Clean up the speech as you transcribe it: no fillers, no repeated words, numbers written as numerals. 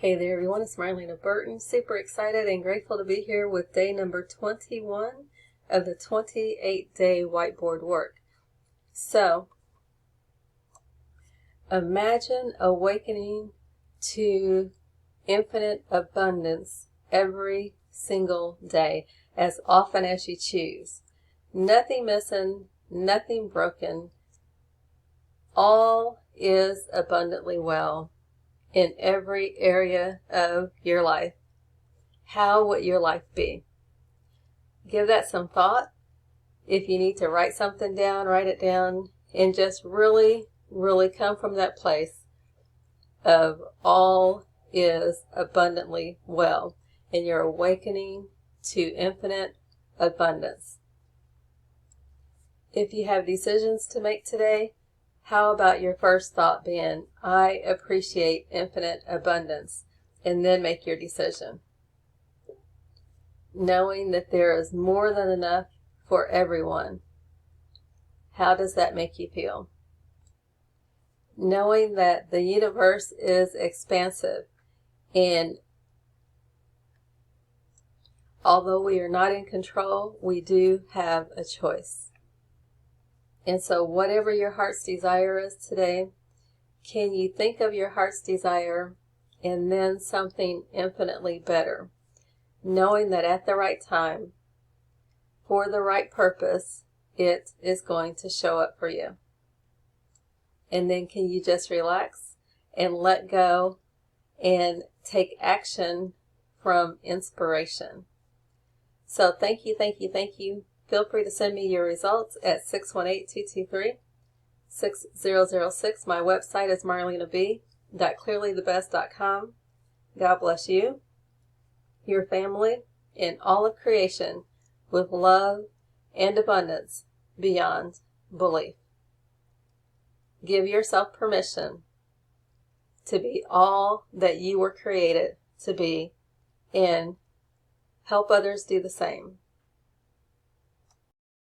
Hey there everyone, it's Marlena Burton. Super excited and grateful to be here with day number 21 of the 28-day whiteboard work. So, imagine awakening to infinite abundance every single day, as often as you choose. Nothing missing, nothing broken. All is abundantly well in every area of your life. How would your life be? Give that some thought. If you need to write something down, write it down, and just really come from that place of all is abundantly well, and you're awakening to infinite abundance. If you have decisions to make today, how about your first thought being, I appreciate infinite abundance, and then make your decision. Knowing that there is more than enough for everyone. How does that make you feel? Knowing that the universe is expansive, and although we are not in control, we do have a choice. And so whatever your heart's desire is today, can you think of your heart's desire and then something infinitely better? Knowing that at the right time, for the right purpose, it is going to show up for you. And then can you just relax and let go and take action from inspiration? So thank you. Feel free to send me your results at 618-223-6006. My website is marlenab.clearlythebest.com. God bless you, your family, and all of creation with love and abundance beyond belief. Give yourself permission to be all that you were created to be, and help others do the same.